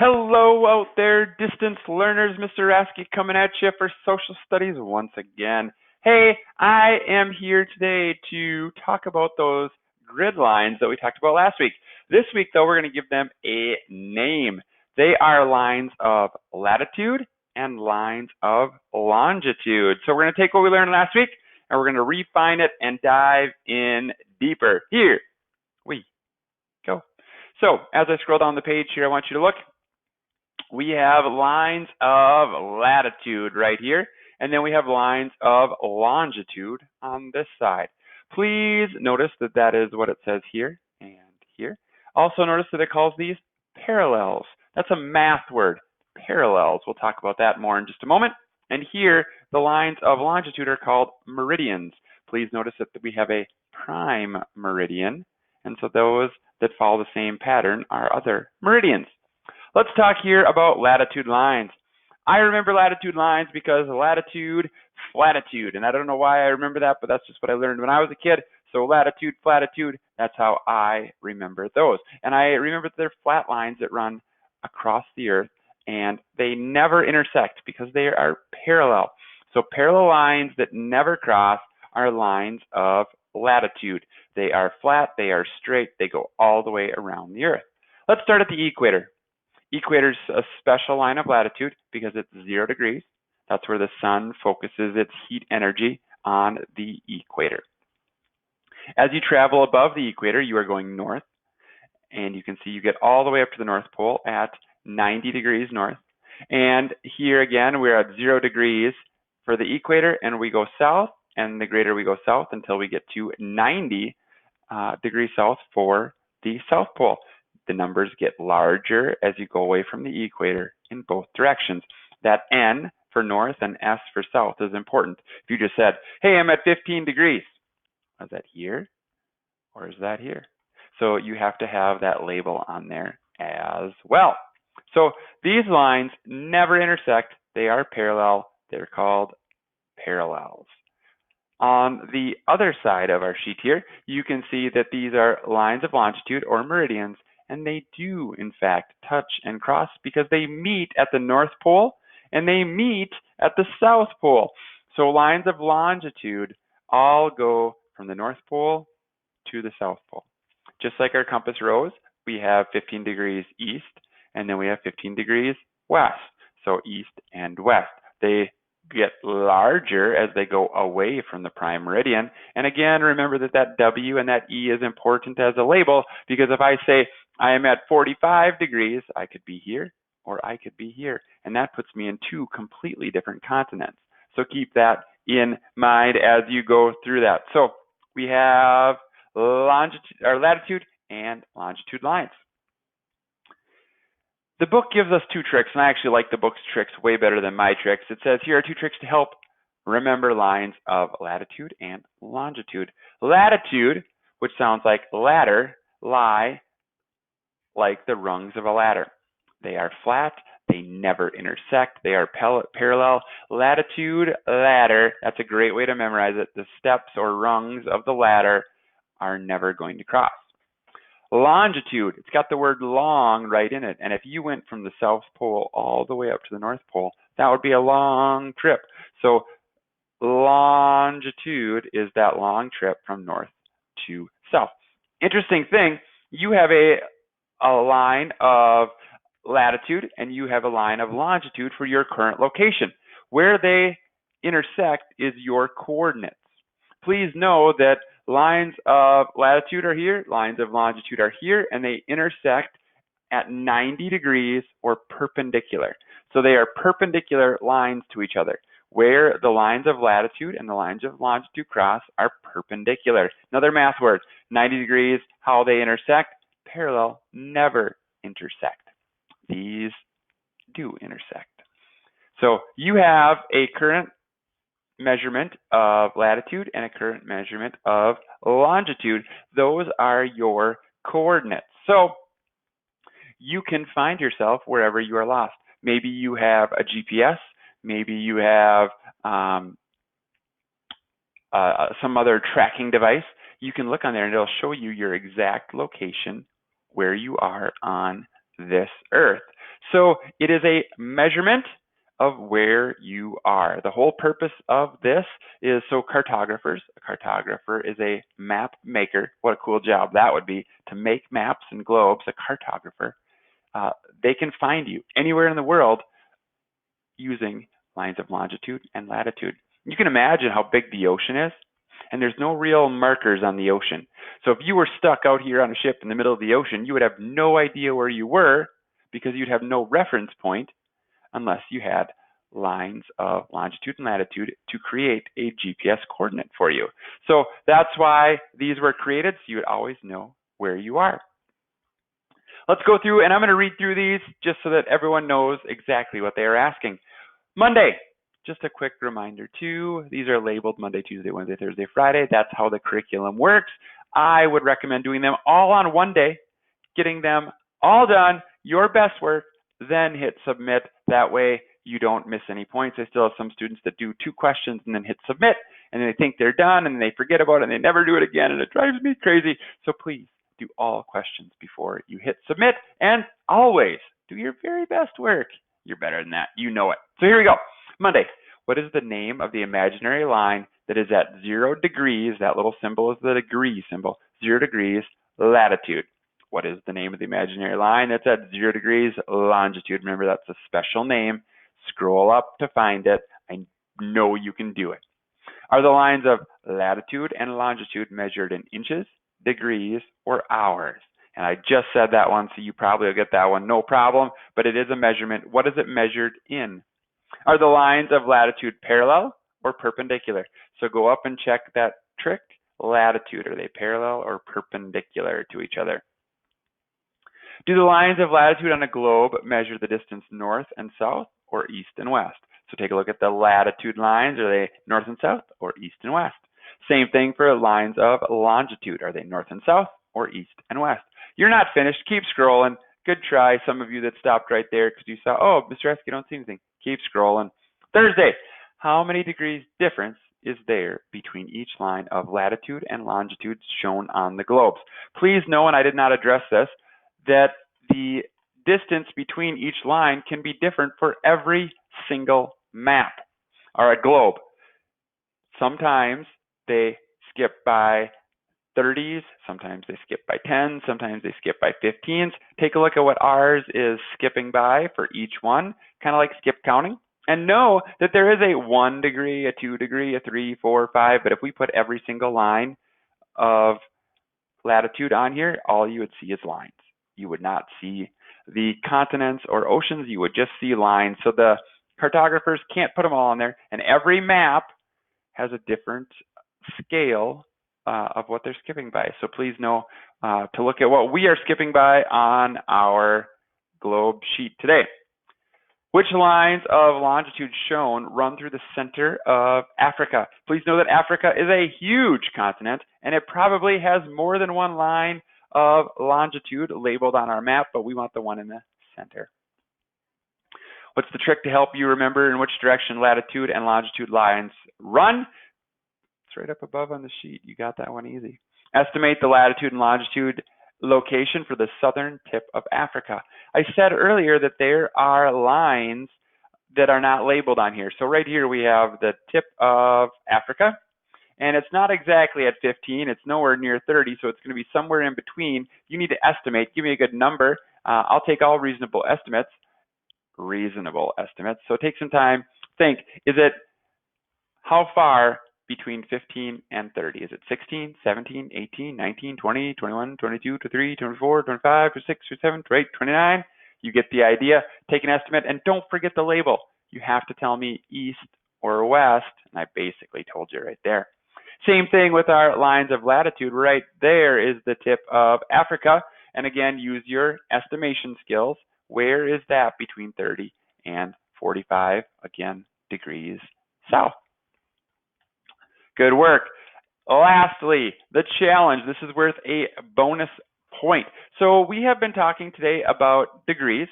Hello out there, distance learners. Mr. Rasky coming at you for social studies once again. Hey, I am here today to talk about those grid lines that we talked about last week. This week, though, we're going to give them a name. They are lines of latitude and lines of longitude. So we're going to take what we learned last week and we're going to refine it and dive in deeper. Here we go. So as I scroll down the page here, I want you to look. We have lines of latitude right here, and then we have lines of longitude on this side. Please notice that that is what it says here and here. Also notice that it calls these parallels. That's a math word, parallels. We'll talk about that more in just a moment. And here, the lines of longitude are called meridians. Please notice that we have a prime meridian, and so those that follow the same pattern are other meridians. Let's talk here about latitude lines. I remember latitude lines because latitude, flatitude, and I don't know why I remember that, but that's just what I learned when I was a kid. So latitude, flatitude, that's how I remember those. And I remember that they're flat lines that run across the earth, and they never intersect because they are parallel. So parallel lines that never cross are lines of latitude. They are flat, they are straight, they go all the way around the earth. Let's start at the equator. Equator is a special line of latitude because it's 0 degrees. That's where the sun focuses its heat energy on the equator. As you travel above the equator, you are going north, and you can see you get all the way up to the North Pole at 90 degrees north. And here again, we're at 0 degrees for the equator, and we go south, and the greater we go south until we get to 90 degrees south for the South Pole. The numbers get larger as you go away from the equator in both directions. That N for north and S for south is important. If you just said, hey, I'm at 15 degrees, is that here or is that here? So you have to have that label on there as well. So these lines never intersect. They are parallel. They're called parallels. On the other side of our sheet here, you can see that these are lines of longitude or meridians, and they do, in fact, touch and cross because they meet at the North Pole and they meet at the South Pole. So lines of longitude all go from the North Pole to the South Pole. Just like our compass rose, we have 15 degrees east, and then we have 15 degrees west. So east and west. They get larger as they go away from the prime meridian. And again, remember that that W and that E is important as a label, because if I say I am at 45 degrees, I could be here or I could be here. And that puts me in two completely different continents. So keep that in mind as you go through that. So we have longitude, or latitude and longitude lines. The book gives us two tricks, and I actually like the book's tricks way better than my tricks. It says here are two tricks to help remember lines of latitude and longitude. Latitude, which sounds like ladder, lie like the rungs of a ladder. They are flat, they never intersect, they are parallel. Latitude, ladder, that's a great way to memorize it. The steps or rungs of the ladder are never going to cross. Longitude, it's got the word long right in it. And if you went from the South Pole all the way up to the North Pole, that would be a long trip. So longitude is that long trip from north to south. Interesting thing, you have a line of latitude and you have a line of longitude for your current location. Where they intersect is your coordinates. Please know that lines of latitude are here, lines of longitude are here, and they intersect at 90 degrees or perpendicular. So they are perpendicular lines to each other. Where the lines of latitude and the lines of longitude cross are perpendicular. Another math word, 90 degrees, how they intersect, parallel, never intersect. These do intersect. So you have a current measurement of latitude and a current measurement of longitude. Those are your coordinates. So you can find yourself wherever you are lost. Maybe you have a GPS, maybe you have some other tracking device. You can look on there and it'll show you your exact location where you are on this earth. So it is a measurement of where you are. The whole purpose of this is so a cartographer is a map maker. What a cool job that would be, to make maps and globes. A cartographer, they can find you anywhere in the world using lines of longitude and latitude. You can imagine how big the ocean is, and there's no real markers on the ocean. So if you were stuck out here on a ship in the middle of the ocean, you would have no idea where you were because you'd have no reference point unless you had lines of longitude and latitude to create a GPS coordinate for you. So that's why these were created, so you would always know where you are. Let's go through, and I'm going to read through these just so that everyone knows exactly what they are asking. Monday, just a quick reminder too, these are labeled Monday, Tuesday, Wednesday, Thursday, Friday. That's how the curriculum works. I would recommend doing them all on one day, getting them all done, your best work, then hit submit. That way you don't miss any points. I still have some students that do 2 questions and then hit submit, and then they think they're done and they forget about it and they never do it again, and it drives me crazy. So please do all questions before you hit submit, and always do your very best work. You're better than that. You know it. So here we go. Monday. What is the name of the imaginary line that is at 0 degrees? That little symbol is the degree symbol. 0 degrees latitude. What is the name of the imaginary line that's at 0 degrees longitude? Remember, that's a special name. Scroll up to find it. I know you can do it. Are the lines of latitude and longitude measured in inches, degrees, or hours? And I just said that one, so you probably will get that one, no problem, but it is a measurement. What is it measured in? Are the lines of latitude parallel or perpendicular? So go up and check that trick. Latitude, are they parallel or perpendicular to each other? Do the lines of latitude on a globe measure the distance north and south or east and west? So take a look at the latitude lines. Are they north and south or east and west? Same thing for lines of longitude. Are they north and south or east and west? You're not finished. Keep scrolling. Good try. Some of you that stopped right there because you saw, oh, Mr. Esky, don't see anything. Keep scrolling. Thursday, how many degrees difference is there between each line of latitude and longitude shown on the globes? Please know, and I did not address this, that the distance between each line can be different for every single map or a globe. Sometimes they skip by 30s, sometimes they skip by 10s, sometimes they skip by 15s. Take a look at what ours is skipping by for each one, kind of like skip counting. And know that there is a 1 degree, a 2 degree, a 3, 4, 5, but if we put every single line of latitude on here, all you would see is lines. You would not see the continents or oceans, you would just see lines. So the cartographers can't put them all on there, and every map has a different scale of what they're skipping by. So please know to look at what we are skipping by on our globe sheet today. Which lines of longitude shown run through the center of Africa? Please know that Africa is a huge continent, and it probably has more than one line of longitude labeled on our map, but we want the one in the center. What's the trick to help you remember in which direction latitude and longitude lines run? It's right up above on the sheet. You got that one easy. Estimate the latitude and longitude location for the southern tip of Africa. I said earlier that there are lines that are not labeled on here. So right here we have the tip of Africa, and it's not exactly at 15. It's nowhere near 30, so it's going to be somewhere in between. You need to estimate. Give me a good number. I'll take all reasonable estimates. So take some time. Think, is it how far between 15 and 30? Is it 16, 17, 18, 19, 20, 21, 22, 23, 24, 25, 26, 27, 28, 29? You get the idea. Take an estimate, and don't forget the label. You have to tell me east or west, and I basically told you right there. Same thing with our lines of latitude. Right there is the tip of Africa, and again, use your estimation skills. Where is that between 30 and 45, again, degrees south? Good work. Lastly, the challenge. This is worth a bonus point. So we have been talking today about degrees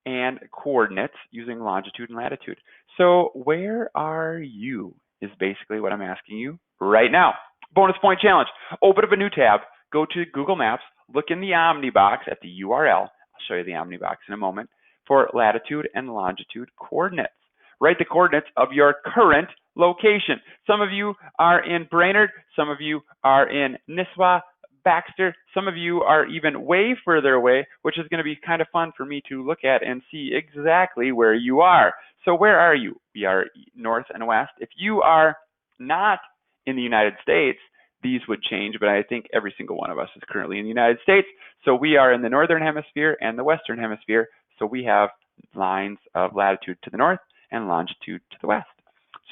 and coordinates using longitude and latitude. So where are you is basically what I'm asking you right now. Bonus point challenge. Open up a new tab. Go to Google Maps. Look in the Omni box at the URL. I'll show you the Omni box in a moment. for latitude and longitude coordinates. Write the coordinates of your current location. Some of you are in Brainerd, some of you are in Nisswa, Baxter, some of you are even way further away, which is going to be kind of fun for me to look at and see exactly where you are. So where are you? We are north and west. If you are not in the United States, these would change, but I think every single one of us is currently in the United States. So we are in the northern hemisphere and the western hemisphere. So we have lines of latitude to the north and longitude to the west.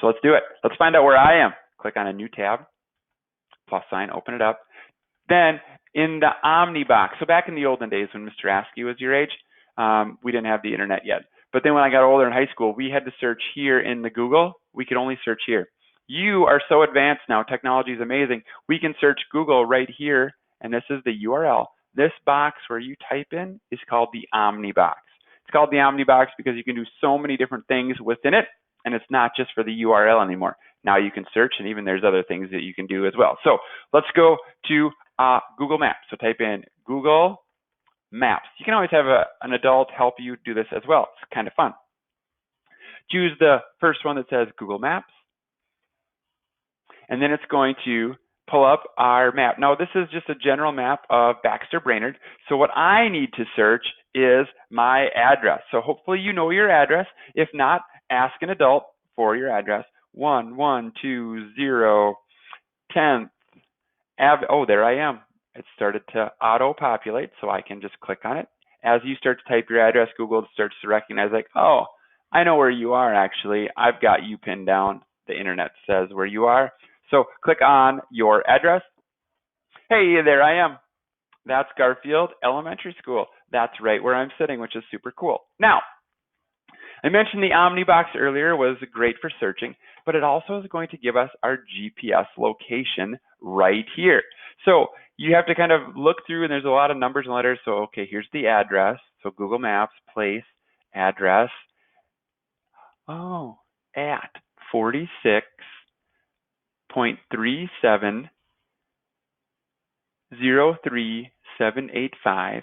So let's do it. Let's find out where I am. Click on a new tab, plus sign, open it up. Then in the Omni box, so back in the olden days when Mr. Askey was your age, we didn't have the internet yet. But then when I got older in high school, we had to search here in the Google. We could only search here. You are so advanced now. Technology is amazing. We can search Google right here, and this is the URL. This box where you type in is called the Omni box. It's called the Omni box because you can do so many different things within it, and it's not just for the URL anymore. Now you can search, and even there's other things that you can do as well. So let's go to Google Maps. So type in Google Maps. You can always have an adult help you do this as well. It's kind of fun. Choose the first one that says Google Maps, and then it's going to pull up our map. Now this is just a general map of Baxter Brainerd. So what I need to search is my address. So hopefully you know your address. If not, ask an adult for your address. 1120 10th Ave. Oh, there I am. It started to auto-populate, so I can just click on it. As you start to type your address, Google starts to recognize, like, oh, I know where you are, actually. I've got you pinned down. The internet says where you are. So click on your address. Hey, there I am. That's Garfield Elementary School. That's right where I'm sitting, which is super cool. Now, I mentioned the Omni box earlier was great for searching, but it also is going to give us our GPS location right here. So you have to kind of look through, and there's a lot of numbers and letters. So, okay, here's the address. So Google Maps, place, address. Oh, at 46.3703,785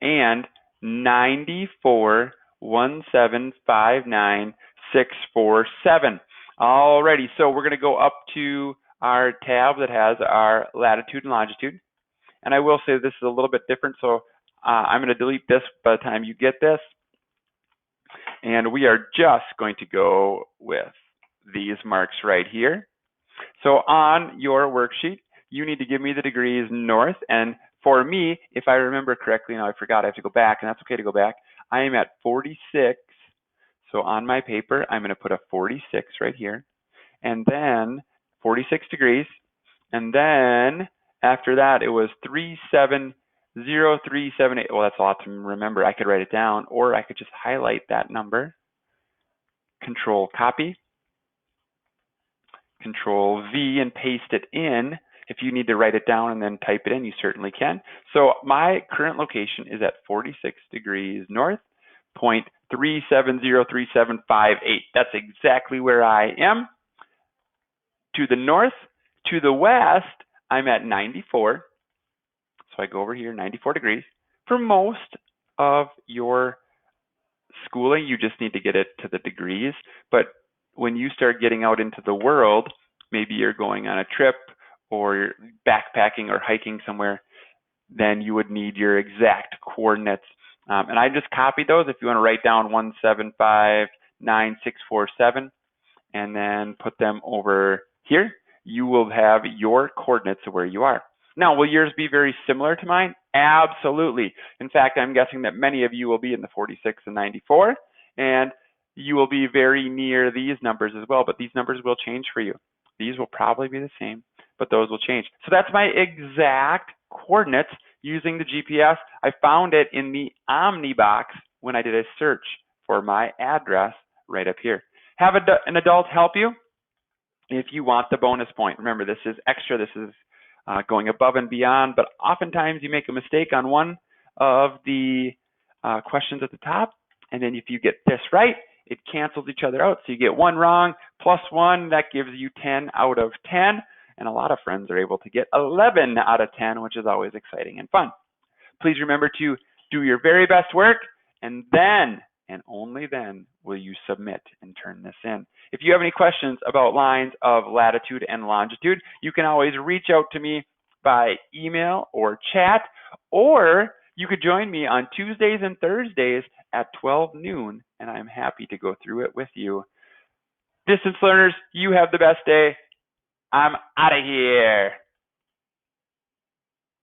and 941759,647. Alrighty, so we're going to go up to our tab that has our latitude and longitude. And I will say this is a little bit different, so I'm going to delete this by the time you get this. And we are just going to go with these marks right here. So on your worksheet, you need to give me the degrees north. And for me, if I remember correctly, now I forgot, I have to go back, and that's okay to go back. I am at 46. So on my paper, I'm going to put a 46 right here. And then 46 degrees. And then after that, it was 370378. Well, that's a lot to remember. I could write it down, or I could just highlight that number. Control copy. Control V and paste it in. If you need to write it down and then type it in, you certainly can. So my current location is at 46 degrees north, 0.370378. That's exactly where I am. To the north, to the west, I'm at 94. So I go over here, 94 degrees. For most of your schooling, you just need to get it to the degrees. But when you start getting out into the world, maybe you're going on a trip or you're backpacking or hiking somewhere, then you would need your exact coordinates. And I just copied those. If you want to write down 1759647 and then put them over here, you will have your coordinates of where you are. Now, will yours be very similar to mine? Absolutely. In fact, I'm guessing that many of you will be in the 46 and 94, and you will be very near these numbers as well, but these numbers will change for you. These will probably be the same, but those will change. So that's my exact coordinates using the GPS. I found it in the Omni box when I did a search for my address right up here. Have an adult help you if you want the bonus point. Remember, this is extra. This is going above and beyond, but oftentimes you make a mistake on one of the questions at the top, and then if you get this right, it cancels each other out. So you get one wrong, plus one, that gives you 10 out of 10, and a lot of friends are able to get 11 out of 10, which is always exciting and fun. Please remember to do your very best work, and then and only then will you submit and turn this in. If you have any questions about lines of latitude and longitude, you can always reach out to me by email or chat, or you could join me on Tuesdays and Thursdays at 12 noon, and I'm happy to go through it with you. Distance learners, you have the best day. I'm out of here.